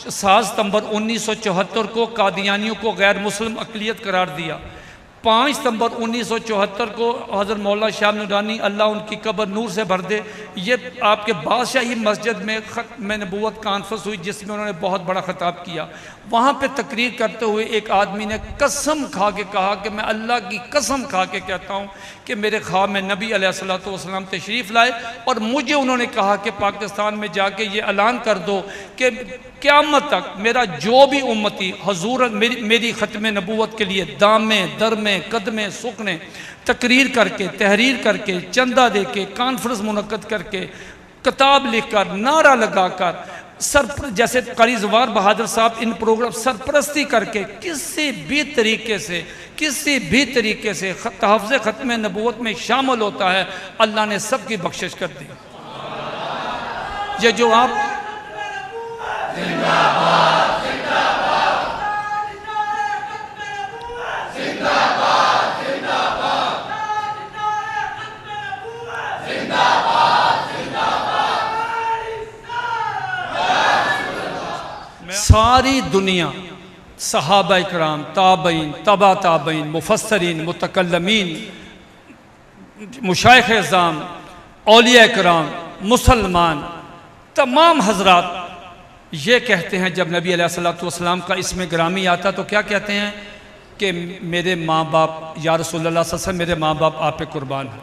7 सितंबर 1974 को कादियानियों को गैर मुस्लिम अक़लियत करार दिया। 5 सितंबर 1974 को हज़रत मौलाना शाह नूरानी अल्लाह उनकी कब्र नूर से भर दे, ये आपके बादशाही मस्जिद में ख़त्म नबूवत कॉन्फ्रेंस हुई जिसमें उन्होंने बहुत बड़ा ख़िताब किया। वहाँ पे तकरीर करते हुए एक आदमी ने कसम खा के कहा कि मैं अल्लाह की कसम खा के कहता हूँ कि मेरे ख्वाब में नबी अलैहिस्सलातु वस्सलाम तशरीफ़ लाए और मुझे उन्होंने कहा कि पाकिस्तान में जाके ये ऐलान कर दो कि क़यामत तक मेरा जो भी उम्मती हजूर मेरी ख़त्म नबूवत के लिए दामे दरमे कदमे सुखने तकरीर करके तहरीर करके चंदा दे के कॉन्फ्रेंस मुनक्कद करके किताब लिख कर नारा लगा कर जैसे क़ारी ज़फ़र बहादुर साहब इन प्रोग्राम सरपरस्ती करके किसी भी तरीके से तहफ़्ज़ ख़त्म नबूवत में शामिल होता है, अल्लाह ने सबकी बख्शिश कर दी। ये जो आप सारी दुनिया सहाबा इकराम ताबईन तबा ताबईन मुफस्सरीन मुतकल्लमीन मुशाइख़ इज़ाम औलिया इकराम मुसलमान तमाम हजरात ये कहते हैं जब नबी अलैहिस्सलातु वस्सलाम का इसमें ग्रामी आता तो क्या कहते हैं कि मेरे माँ बाप या रसूलुल्लाह सल्लल्लाहु अलैहि वसल्लम मेरे माँ बाप आप पे कुर्बान हैं।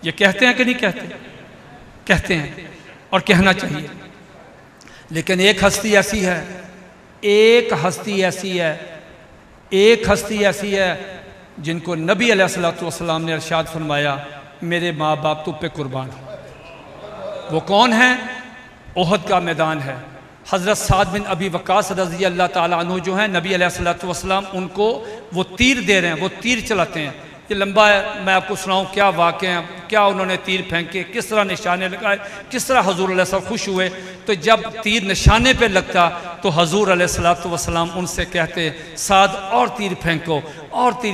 ये कहते हैं कि नहीं कहते? कहते हैं और कहना चाहिए। लेकिन एक हस्ती ऐसी है जिनको नबी अलैहिस्सलातु वस्सलाम ने इरशाद फरमाया मेरे माँ बाप तुम पे कुर्बान हो। वो कौन है? ओहद का मैदान है। हज़रत साद बिन अबी वक़ास रज़ी अल्लाह ताला अन्हु जो हैं नबी अलैहिस्सलातु वस्सलाम उनको वो तीर दे रहे हैं, वो तीर चलाते हैं। ये लंबा है, मैं आपको सुनाऊँ क्या वाक़या है, क्या उन्होंने तीर फेंके, किस तरह निशाने लगाए, किस तरह हजूर अलैहिस्सलाम खुश हुए। तो जब तीर निशाने पे लगता तो हजूर अलैहिस्सलातु वस्सलाम उनसे कहते साद और तीर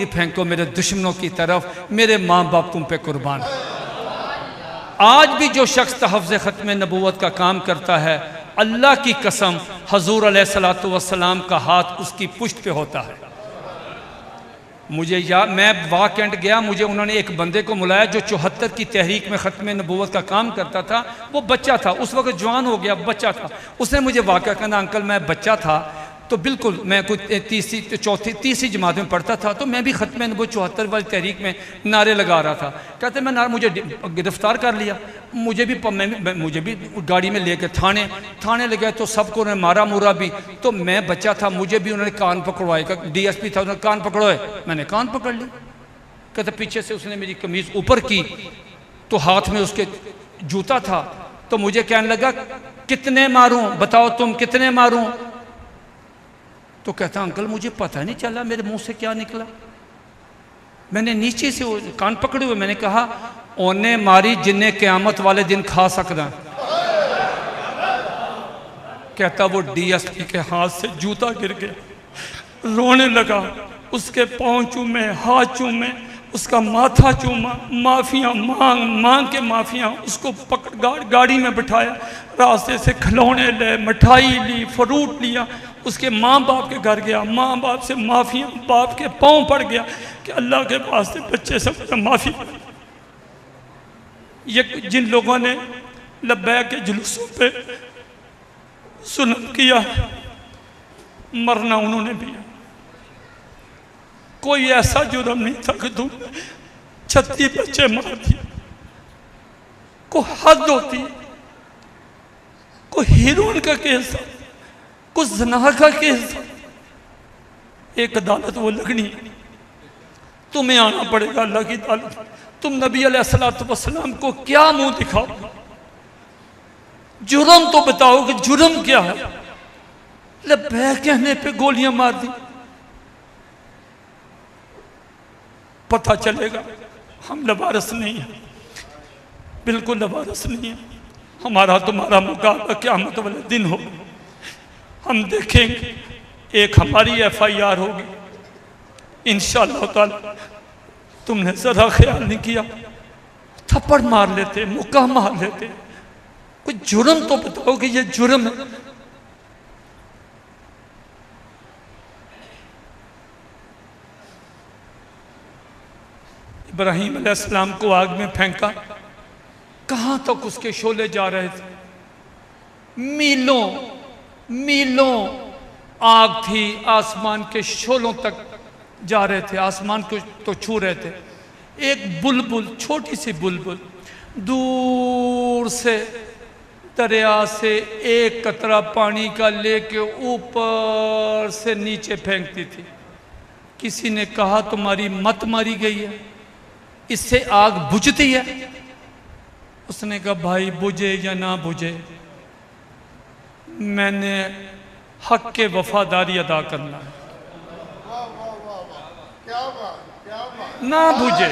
फेंको मेरे दुश्मनों की तरफ, मेरे माँ बाप तुम पे कुर्बान। आज भी जो शख्स तहफ़्ज़ ख़त्म नबूवत का काम करता है, अल्लाह की कसम हजूर अलैहिस्सलातु वस्सलाम का हाथ उसकी पुश्त पे होता है। मैं वाकंड गया, मुझे उन्होंने एक बंदे को बुलाया जो 74 की तहरीक में ख़त्म नबूवत का काम करता था। वो बच्चा था, उस वक्त जवान हो गया, बच्चा था। उसने मुझे वाक़या कहना अंकल मैं बच्चा था तो बिल्कुल मैं कुछ तीसरी जमात में पढ़ता था, तो मैं भी ख़त्म नबूवत 74 वाली तहरीक में नारे लगा रहा था। कहते मैं नारा मुझे गिरफ़्तार कर लिया, मुझे भी गाड़ी में लेकर थाने ले गए तो सबको उन्होंने मारा मुरा भी। तो मैं बच्चा था, मुझे भी उन्होंने कान पकड़वाए, DSP था, उन्होंने कान पकड़वाए, मैंने कान पकड़ ली। कहते पीछे से उसने मेरी कमीज़ ऊपर की तो हाथ में उसके जूता था, तो मुझे कहने लगा कितने मारूं, बताओ तुम कितने मारूं। तो कहता अंकल मुझे पता नहीं चला मेरे मुंह से क्या निकला। मैंने नीचे से कान पकड़े हुए मैंने कहा ओने मारी जिन्हें क़यामत वाले दिन खा सकता। कहता वो DSP के हाथ से जूता गिर गया, रोने लगा, उसके पाँव चूमे, हाथ चूमे, उसका माथा चूमा, माफिया मांग के माफिया उसको पकड़ गाड़ी में बिठाया, रास्ते से खिलौने ले, मिठाई ली, फ्रूट लिया, उसके माँ बाप के घर गया, माँ बाप से माफिया बाप के पाँव पड़ गया कि अल्लाह के वास्ते बच्चे से माफ़ी। ये जिन लोगों ने लब्बैक के जुलूसों पे सुलम किया, मरना उन्होंने भी। कोई ऐसा जुर्म नहीं था कि तुम 36 बच्चे मार दिए। को हद होती, कोई हीरोइन का केस था, कुछ ज़ना का केस था। एक अदालत वो लगनी, तुम्हें आना पड़ेगा अल्लाह की अदालत। तुम नबी अलैहिस्सलातु वस्सलाम को क्या मुंह दिखाओ, जुर्म तो बताओ कि जुर्म क्या है। लब्बैक कहने पे गोलियां मार दी। पता चलेगा हम लवारिस नहीं है, बिल्कुल लवारिस नहीं है। हमारा तुम्हारा मुकाबला क़यामत वाले दिन हो, हम देखेंगे। एक हमारी FIR होगी इंशाअल्लाह ताला। तुमने जरा ख्याल नहीं किया, थप्पड़ मार लेते, मुक्का मार लेते। कोई जुर्म तो बताओ कि ये जुर्म है। इब्राहीम अलैहिस्सलाम को आग में फेंका, कहाँ तक उसके शोले जा रहे थे, मीलों मीलों आग थी, आसमान के शोलों तक जा रहे थे, आसमान को तो छू रहे थे। एक बुलबुल, छोटी सी बुलबुल दूर से दरिया से एक कतरा पानी का लेके ऊपर से नीचे फेंकती थी। किसी ने कहा तुम्हारी मत मारी गई है, इससे आग बुझती है? उसने कहा भाई बुझे या ना बुझे, मैंने हक के वफादारी अदा करना है, ना बुझे